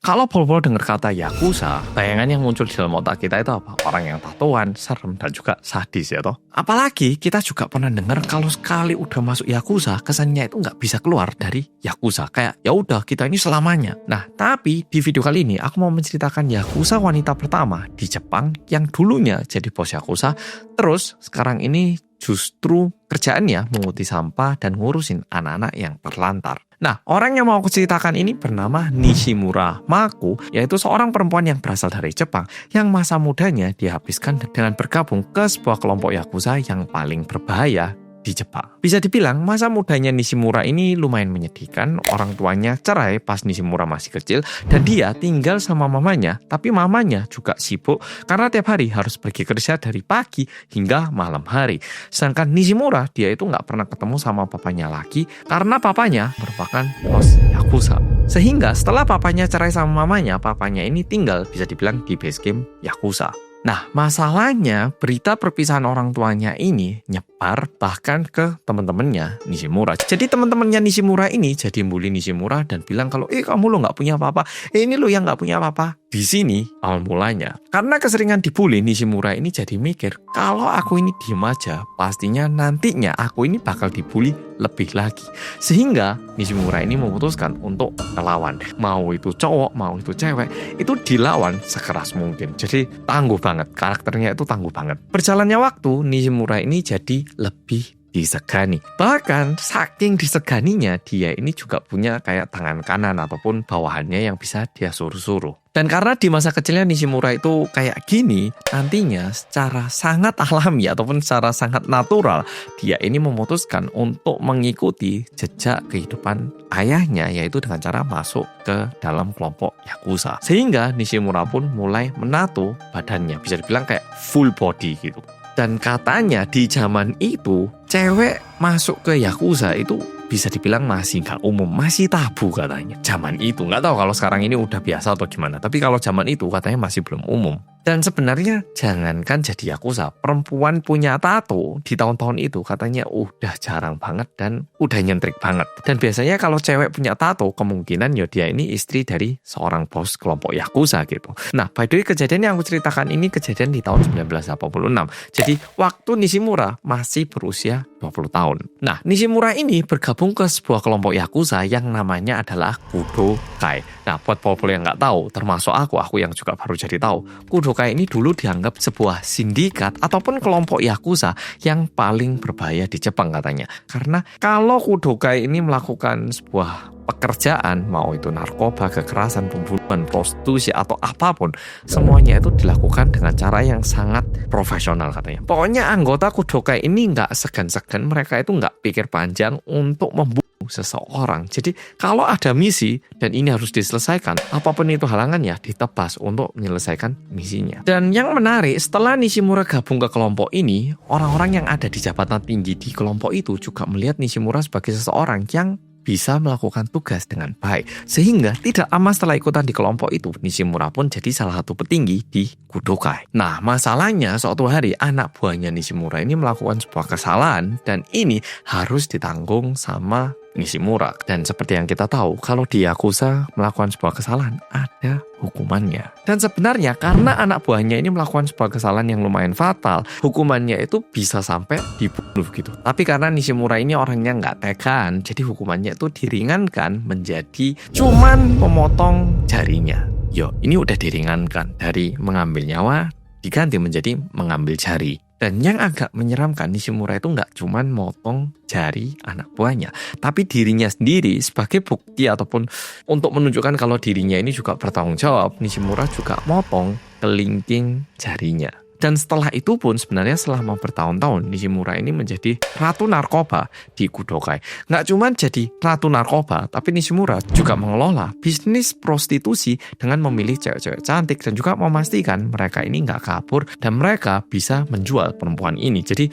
kalau Pol dengar kata Yakuza, bayangan yang muncul di dalam otak kita itu apa? Orang yang tatoan, serem, dan juga sadis ya toh. Apalagi kita juga pernah dengar kalau sekali udah masuk Yakuza, kesannya itu nggak bisa keluar dari Yakuza. Kayak ya udah kita ini selamanya. Nah, tapi di video kali ini aku mau menceritakan Yakuza wanita pertama di Jepang yang dulunya jadi bos Yakuza, terus sekarang ini justru kerjaannya menguti sampah dan ngurusin anak-anak yang terlantar. Nah, orang yang mau aku ceritakan ini bernama Nishimura Maku, yaitu seorang perempuan yang berasal dari Jepang yang masa mudanya dihabiskan dengan bergabung ke sebuah kelompok Yakuza yang paling berbahaya di Jepang. Bisa dibilang masa mudanya Nishimura ini lumayan menyedihkan. Orang tuanya cerai pas Nishimura masih kecil dan dia tinggal sama mamanya, tapi mamanya juga sibuk karena tiap hari harus pergi kerja dari pagi hingga malam hari. Sedangkan Nishimura dia itu nggak pernah ketemu sama papanya lagi karena papanya merupakan bos Yakuza. Sehingga setelah papanya cerai sama mamanya, papanya ini tinggal bisa dibilang di base camp Yakuza. Nah, masalahnya berita perpisahan orang tuanya ini nyebar bahkan ke teman-temannya Nishimura. Jadi teman-temannya Nishimura ini jadi bully Nishimura dan bilang kalau kamu lo nggak punya apa-apa, ini lo yang nggak punya apa-apa. Di sini awal mulanya. Karena keseringan dibully, Nishimura ini jadi mikir kalau aku ini diem aja, pastinya nantinya aku ini bakal dibully lebih lagi. Sehingga Nishimura ini memutuskan untuk melawan. Mau itu cowok, mau itu cewek, itu dilawan sekeras mungkin. Jadi tangguh banget, karakternya itu tangguh banget. Berjalannya waktu, Nishimura ini jadi lebih disegani. Bahkan saking diseganinya, dia ini juga punya kayak tangan kanan ataupun bawahannya yang bisa dia suruh-suruh. Dan karena di masa kecilnya Nishimura itu kayak gini, nantinya secara sangat alami ataupun secara sangat natural, dia ini memutuskan untuk mengikuti jejak kehidupan ayahnya, yaitu dengan cara masuk ke dalam kelompok Yakuza. Sehingga Nishimura pun mulai menato badannya, bisa dibilang kayak full body gitu. Dan katanya di zaman itu, cewek masuk ke Yakuza itu bisa dibilang masih nggak umum, masih tabu katanya. Zaman itu, nggak tahu kalau sekarang ini udah biasa atau gimana. Tapi kalau zaman itu katanya masih belum umum. Dan sebenarnya jangankan jadi Yakuza, perempuan punya tato di tahun-tahun itu katanya udah jarang banget dan udah nyentrik banget. Dan biasanya kalau cewek punya tato, kemungkinan ya dia ini istri dari seorang bos kelompok Yakuza gitu. Nah, by the way, kejadian yang aku ceritakan ini kejadian di tahun 1986. Jadi waktu Nishimura masih berusia 20 tahun. Nah, Nishimura ini bergabung ke sebuah kelompok Yakuza yang namanya adalah Kudokai. Nah, buat pol-pol yang nggak tahu, termasuk aku yang juga baru jadi tahu, Kudokai ini dulu dianggap sebuah sindikat ataupun kelompok Yakuza yang paling berbahaya di Jepang katanya. Karena kalau Kudokai ini melakukan sebuah pekerjaan, mau itu narkoba, kekerasan, pembunuhan, prostitusi, atau apapun, semuanya itu dilakukan dengan cara yang sangat profesional katanya. Pokoknya anggota Kudokai ini nggak segan-segan, mereka itu nggak pikir panjang untuk membunuh seseorang. Jadi kalau ada misi dan ini harus diselesaikan, apapun itu halangannya ditebas untuk menyelesaikan misinya. Dan yang menarik, setelah Nishimura gabung ke kelompok ini, orang-orang yang ada di jabatan tinggi di kelompok itu juga melihat Nishimura sebagai seseorang yang bisa melakukan tugas dengan baik. Sehingga tidak lama setelah ikutan di kelompok itu, Nishimura pun jadi salah satu petinggi di Kudokai. Nah, masalahnya suatu hari anak buahnya Nishimura ini melakukan sebuah kesalahan dan ini harus ditanggung sama Nishimura. Dan seperti yang kita tahu, kalau di Yakuza melakukan sebuah kesalahan ada hukumannya. Dan sebenarnya karena anak buahnya ini melakukan sebuah kesalahan yang lumayan fatal, hukumannya itu bisa sampai dibunuh gitu. Tapi karena Nishimura ini orangnya nggak tegan, jadi hukumannya itu diringankan menjadi cuman memotong jarinya. Yo, ini udah diringankan dari mengambil nyawa diganti menjadi mengambil jari. Dan yang agak menyeramkan, Nishimura itu nggak cuman motong jari anak buahnya, tapi dirinya sendiri sebagai bukti ataupun untuk menunjukkan kalau dirinya ini juga bertanggung jawab, Nishimura juga motong kelingking jarinya. Dan setelah itu pun sebenarnya selama bertahun-tahun Nishimura ini menjadi ratu narkoba di Kudokai. Nggak cuma jadi ratu narkoba, tapi Nishimura juga mengelola bisnis prostitusi dengan memilih cewek-cewek cantik dan juga memastikan mereka ini nggak kabur dan mereka bisa menjual perempuan ini. Jadi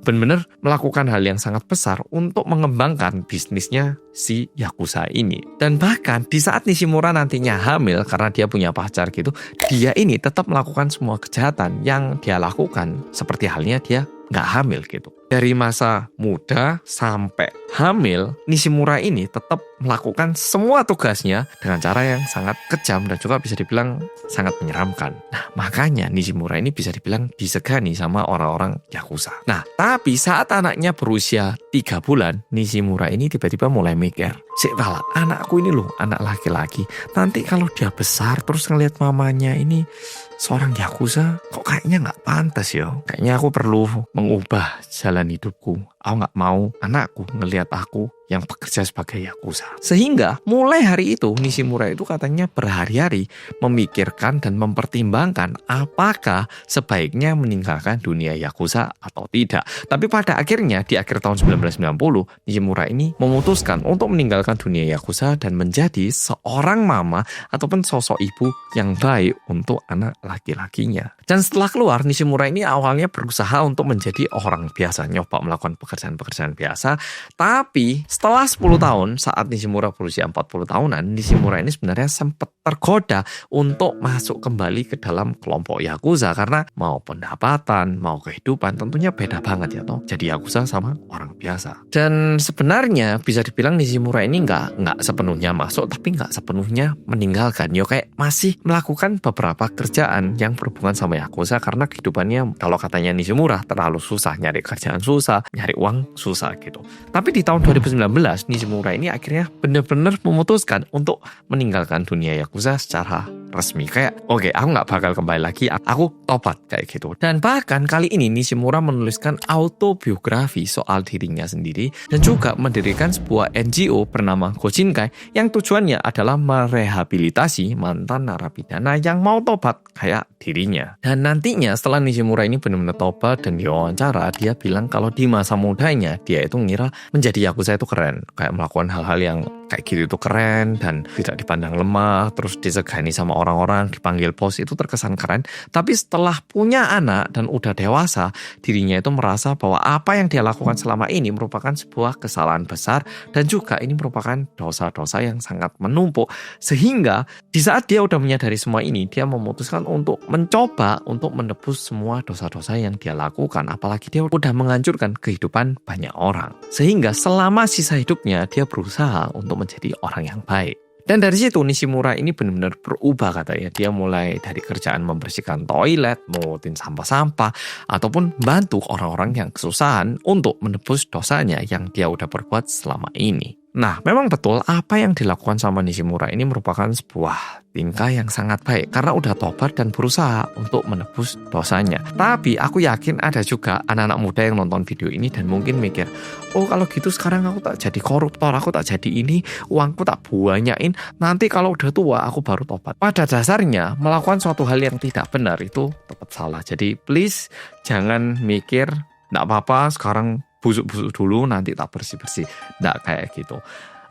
benar-benar melakukan hal yang sangat besar untuk mengembangkan bisnisnya si Yakuza ini. Dan bahkan di saat Nishimura nantinya hamil karena dia punya pacar gitu, dia ini tetap melakukan semua kejahatan yang dia lakukan seperti halnya dia nggak hamil gitu. Dari masa muda sampai hamil, Nishimura ini tetap melakukan semua tugasnya dengan cara yang sangat kejam dan juga bisa dibilang sangat menyeramkan. Nah, makanya Nishimura ini bisa dibilang disegani sama orang-orang Yakuza. Nah, tapi saat anaknya berusia 3 bulan, Nishimura ini tiba-tiba mulai mikir, "Lah, anakku ini loh, anak laki-laki. Nanti kalau dia besar terus ngelihat mamanya ini seorang Yakuza, kok kayaknya nggak pantas ya. Kayaknya aku perlu mengubah jalan hidupku. Aku nggak mau anakku ngelihat aku yang bekerja sebagai Yakuza." Sehingga mulai hari itu Nishimura itu katanya berhari-hari memikirkan dan mempertimbangkan apakah sebaiknya meninggalkan dunia Yakuza atau tidak. Tapi pada akhirnya di akhir tahun 1990 Nishimura ini memutuskan untuk meninggalkan dunia Yakuza dan menjadi seorang mama ataupun sosok ibu yang baik untuk anak laki-lakinya. Dan setelah keluar, Nishimura ini awalnya berusaha untuk menjadi orang biasa, nyoba melakukan pekerjaan-pekerjaan biasa. Tapi setelah 10 tahun, saat Nishimura berusia 40 tahunan, Nishimura ini sebenarnya sempat tergoda untuk masuk kembali ke dalam kelompok Yakuza. Karena mau pendapatan, mau kehidupan, tentunya beda banget ya toh. Jadi Yakuza sama orang biasa. Dan sebenarnya bisa dibilang Nishimura ini nggak sepenuhnya masuk, tapi nggak sepenuhnya meninggalkan. Yo kayak masih melakukan beberapa kerjaan yang berhubungan sama Yakuza karena kehidupannya kalau katanya Nishimura terlalu susah, nyari kerjaan susah, nyari uang susah gitu. Tapi di tahun 2019 Nishimura ini akhirnya benar-benar memutuskan untuk meninggalkan dunia Yakuza secara resmi. Kayak oke, aku nggak bakal kembali lagi, aku tobat kayak gitu. Dan bahkan kali ini Nishimura menuliskan autobiografi soal dirinya sendiri dan juga mendirikan sebuah NGO bernama Gojinkai yang tujuannya adalah merehabilitasi mantan narapidana yang mau tobat kayak dirinya. Dan nantinya setelah Nishimura ini benar-benar tobat dan diwawancara, dia bilang kalau di masa mudanya dia itu ngira menjadi Yakuza itu keren, kayak melakukan hal-hal yang kayak gitu itu keren dan tidak dipandang lemah, terus disegani sama orang-orang, dipanggil bos, itu terkesan keren. Tapi setelah punya anak dan udah dewasa, dirinya itu merasa bahwa apa yang dia lakukan selama ini merupakan sebuah kesalahan besar dan juga ini merupakan dosa-dosa yang sangat menumpuk. Sehingga di saat dia udah menyadari semua ini, dia memutuskan untuk mencoba untuk menebus semua dosa-dosa yang dia lakukan, apalagi dia udah menghancurkan kehidupan banyak orang. Sehingga selama sisa hidupnya dia berusaha untuk menjadi orang yang baik. Dan dari situ Nishimura ini benar-benar berubah katanya. Dia mulai dari kerjaan membersihkan toilet, mengutin sampah-sampah, ataupun bantu orang-orang yang kesusahan untuk menebus dosanya yang dia udah perbuat selama ini. Nah, memang betul apa yang dilakukan sama Nishimura ini merupakan sebuah tingkah yang sangat baik karena udah tobat dan berusaha untuk menebus dosanya. Tapi aku yakin ada juga anak-anak muda yang nonton video ini dan mungkin mikir, oh kalau gitu sekarang aku tak jadi koruptor, aku tak jadi ini, uangku tak banyakin, nanti kalau udah tua aku baru tobat. Pada dasarnya melakukan suatu hal yang tidak benar itu tetap salah. Jadi please jangan mikir, nggak apa-apa sekarang busuk-busuk dulu nanti tak bersih-bersih. Nggak kayak gitu.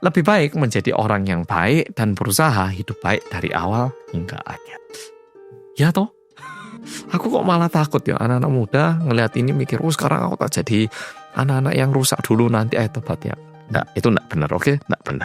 Lebih baik menjadi orang yang baik dan berusaha hidup baik dari awal hingga akhir. Ya toh? Aku kok malah takut ya anak-anak muda ngelihat ini mikir, oh sekarang aku tak jadi anak-anak yang rusak dulu nanti tobat ya. Nggak, itu nggak benar, oke? Nggak benar.